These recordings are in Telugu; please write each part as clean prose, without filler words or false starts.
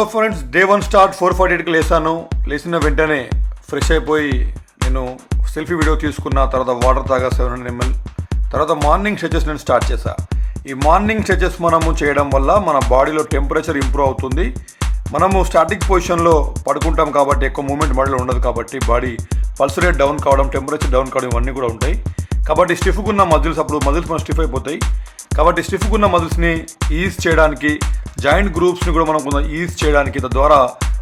హలో ఫ్రెండ్స్, డే 1 స్టార్ట్ 4:48కి లేసాను. లేచిన వెంటనే ఫ్రెష్ అయిపోయి నేను సెల్ఫీ వీడియో తీసుకున్న తర్వాత వాటర్ తాగా 700 ml. తర్వాత మార్నింగ్ స్ట్రెచెస్ నేను స్టార్ట్ చేశా. ఈ మార్నింగ్ స్ట్రెచెస్ మనము చేయడం వల్ల మన బాడీలో టెంపరేచర్ ఇంప్రూవ్ అవుతుంది. మనము స్టాటిక్ పొజిషన్లో పడుకుంటాం కాబట్టి ఎక్కువ మూమెంట్ బాడీలో ఉండదు కాబట్టి బాడీ పల్స్ రేట్ డౌన్ కావడం, టెంపరేచర్ డౌన్ కావడం ఇవన్నీ కూడా ఉంటాయి. కాబట్టి స్టిఫ్గా ఉన్న మజిల్స్ మన స్టిఫ్ అయిపోతాయి. కాబట్టి స్టిఫ్గా ఉన్న మజిల్స్ని ఈజ్ చేయడానికి, జాయింట్ గ్రూప్స్ని కూడా మనం కొంచెం ఈజ్ చేయడానికి, తద్వారా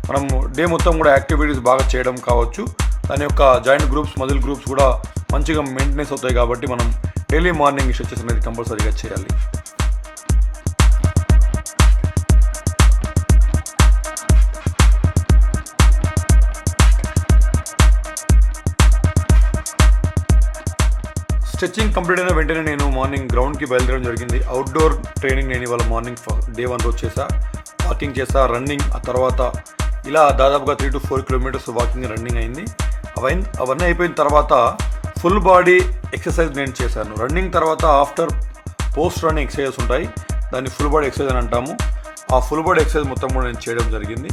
మనం డే మొత్తం కూడా యాక్టివిటీస్ బాగా చేయడం కావచ్చు. దాని యొక్క జాయింట్ గ్రూప్స్, మజిల్ గ్రూప్స్ కూడా మంచిగా మెయింటెనెన్స్ అవుతాయి. కాబట్టి మనం డైలీ మార్నింగ్ స్ట్రెచెస్ అనేది కంపల్సరీగా చేయాలి. స్ట్రెచ్చింగ్ కంప్లీట్ అయిన వెంటనే నేను మార్నింగ్ గ్రౌండ్కి బయలుదేరడం జరిగింది. అవుట్డోర్ ట్రైనింగ్ నేను ఇవాళ మార్నింగ్ డే 1 రోజు చేశా. వాకింగ్ చేశా, రన్నింగ్, ఆ తర్వాత ఇలా దాదాపుగా 3 to 4 kilometers వాకింగ్, రన్నింగ్ అయింది. అవన్నీ అయిపోయిన తర్వాత ఫుల్ బాడీ ఎక్సర్సైజ్ నేను చేశాను. రన్నింగ్ తర్వాత ఆఫ్టర్ పోస్ట్ రన్నింగ్ ఎక్సర్సైజెస్ ఉంటాయి, దాన్ని ఫుల్ బాడీ ఎక్సర్సైజ్ అని అంటాము. ఆ ఫుల్ బాడీ ఎక్సర్సైజ్ మొత్తం కూడా నేను చేయడం జరిగింది.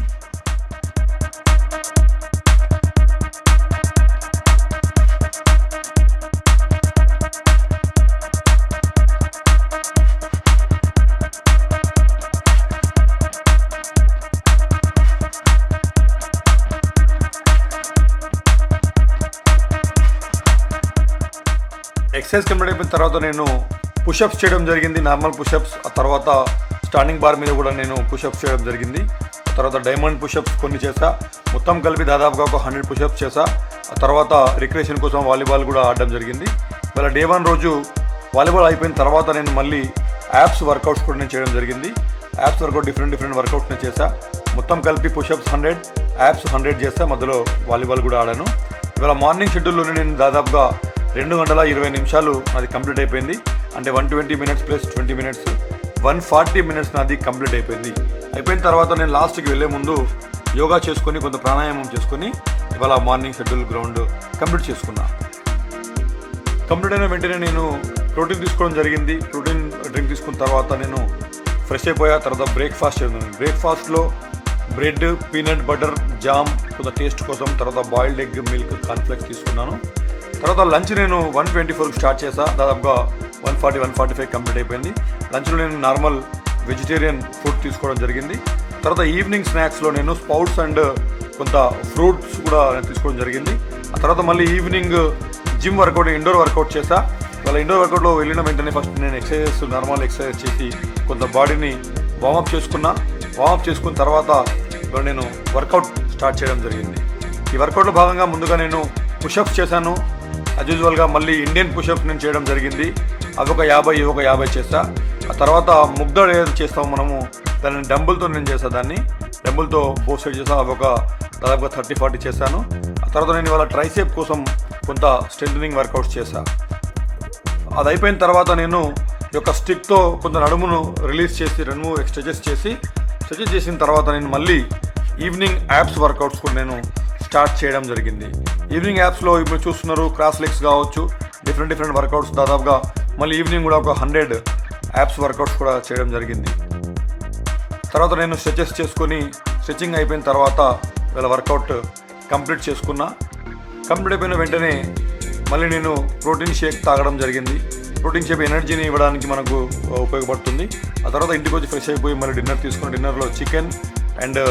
ఎక్సర్సైజ్ కంప్లీట్ అయిపోయిన తర్వాత నేను పుషప్స్ చేయడం జరిగింది, నార్మల్ పుషప్స్. ఆ తర్వాత స్టాండింగ్ బార్ మీద కూడా నేను పుషప్స్ చేయడం జరిగింది. ఆ తర్వాత డైమండ్ పుషప్స్ కొన్ని చేశా. మొత్తం కలిపి దాదాపుగా ఒక 100 పుషప్స్ చేశా. ఆ తర్వాత రిక్రియేషన్ కోసం వాలీబాల్ కూడా ఆడడం జరిగింది. ఇవాళ డే 1 రోజు వాలీబాల్ అయిపోయిన తర్వాత నేను మళ్ళీ యాప్స్ వర్కౌట్స్ కూడా నేను చేయడం జరిగింది. యాప్స్ వర్కౌట్ డిఫరెంట్ వర్కౌట్స్ నేను చేశా. మొత్తం కలిపి పుషప్స్ 100, యాప్స్ 100 చేస్తా, మధ్యలో వాలీబాల్ కూడా ఆడాను. ఇవాళ మార్నింగ్ షెడ్యూల్లోనే నేను దాదాపుగా 2 గంటల 20 నిమిషాలు నాది కంప్లీట్ అయిపోయింది. అంటే 120 minutes ప్లస్ 20 minutes 140 minutes నాది కంప్లీట్ అయిపోయింది. అయిపోయిన తర్వాత నేను లాస్ట్కి వెళ్ళే ముందు యోగా చేసుకొని, కొంత ప్రాణాయామం చేసుకొని ఇవాళ మార్నింగ్ షెడ్యూల్ గ్రౌండ్ కంప్లీట్ చేసుకున్నా. కంప్లీట్ అయిన వెంటనే నేను ప్రోటీన్ తీసుకోవడం జరిగింది. ప్రోటీన్ డ్రింక్ తీసుకున్న తర్వాత నేను ఫ్రెష్ అయిపోయా. తర్వాత బ్రేక్ఫాస్ట్ చేస్తున్నాను. బ్రేక్ఫాస్ట్లో బ్రెడ్, పీనట్ బటర్, జామ్ కొంత టేస్ట్ కోసం, తర్వాత బాయిల్డ్ ఎగ్, మిల్క్, కార్న్ఫ్లెక్స్ తీసుకున్నాను. తర్వాత లంచ్ నేను 1:24కి స్టార్ట్ చేశా. దాదాపుగా 1:45 కంప్లీట్ అయిపోయింది. లంచ్లో నేను నార్మల్ వెజిటేరియన్ ఫుడ్ తీసుకోవడం జరిగింది. తర్వాత ఈవినింగ్ స్నాక్స్లో నేను స్పౌట్స్ అండ్ కొంత ఫ్రూట్స్ కూడా నేను తీసుకోవడం జరిగింది. ఆ తర్వాత మళ్ళీ evening gym workout, indoor workout చేశా. వాళ్ళ ఇండోర్ వర్కౌట్లో వెళ్ళిన వెంటనే ఫస్ట్ నేను నార్మల్ ఎక్సర్సైజ్ చేసి కొంత బాడీని వార్మప్ చేసుకున్నా. వార్మప్ చేసుకున్న తర్వాత నేను వర్కౌట్ స్టార్ట్ చేయడం జరిగింది. ఈ వర్కౌట్లో భాగంగా ముందుగా నేను పుషప్స్ చేశాను. యాజ్ యూజువల్గా మళ్ళీ ఇండియన్ పుషప్స్ నేను చేయడం జరిగింది. అవి ఒక 50, ఇవి ఒక 50 చేస్తా. ఆ తర్వాత ముగ్ధర్ ఏదైతే చేస్తామో మనము దాన్ని డంబుల్తో నేను చేస్తాను. దాన్ని డంబుల్తో బోత్ సైడ్ చేస్తాను. అవి ఒక దాదాపుగా 30-40 చేశాను. ఆ తర్వాత నేను ఇవాళ ట్రైసెప్ కోసం కొంత స్ట్రెంథనింగ్ వర్కౌట్స్ చేశాను. అది అయిపోయిన తర్వాత నేను ఈ యొక్క స్టిక్తో కొంత నడుమును రిలీజ్ చేసి 2-3 స్ట్రెచెస్ చేసిన తర్వాత నేను మళ్ళీ ఈవినింగ్ యాప్స్ వర్కౌట్స్ కూడా నేను స్టార్ట్ చేయడం జరిగింది. ఈవినింగ్ యాప్స్లో ఇప్పుడు చూస్తున్నారు, క్రాస్ లెగ్స్ కావచ్చు, డిఫరెంట్ వర్కౌట్స్. దాదాపుగా మళ్ళీ ఈవినింగ్ కూడా ఒక 100 యాప్స్ వర్కౌట్స్ కూడా చేయడం జరిగింది. తర్వాత నేను స్ట్రెచెస్ చేసుకొని, స్ట్రెచింగ్ అయిపోయిన తర్వాత వీళ్ళ వర్కౌట్ కంప్లీట్ చేసుకున్నా. కంప్లీట్ అయిపోయిన వెంటనే మళ్ళీ నేను ప్రోటీన్ షేక్ తాగడం జరిగింది. ప్రోటీన్ షేక్ ఎనర్జీని ఇవ్వడానికి మనకు ఉపయోగపడుతుంది. ఆ తర్వాత ఇంటికి వచ్చి ఫ్రెష్ అయిపోయి మళ్ళీ డిన్నర్ తీసుకుని, డిన్నర్లో చికెన్ అండ్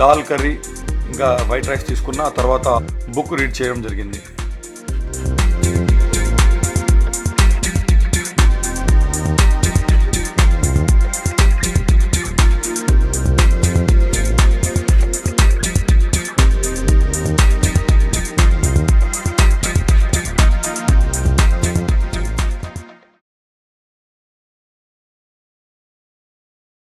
దాల్ కర్రీ ఇంకా వైట్ రైస్ తీసుకున్న. ఆ తర్వాత బుక్ రీడ్ చేయడం జరిగింది.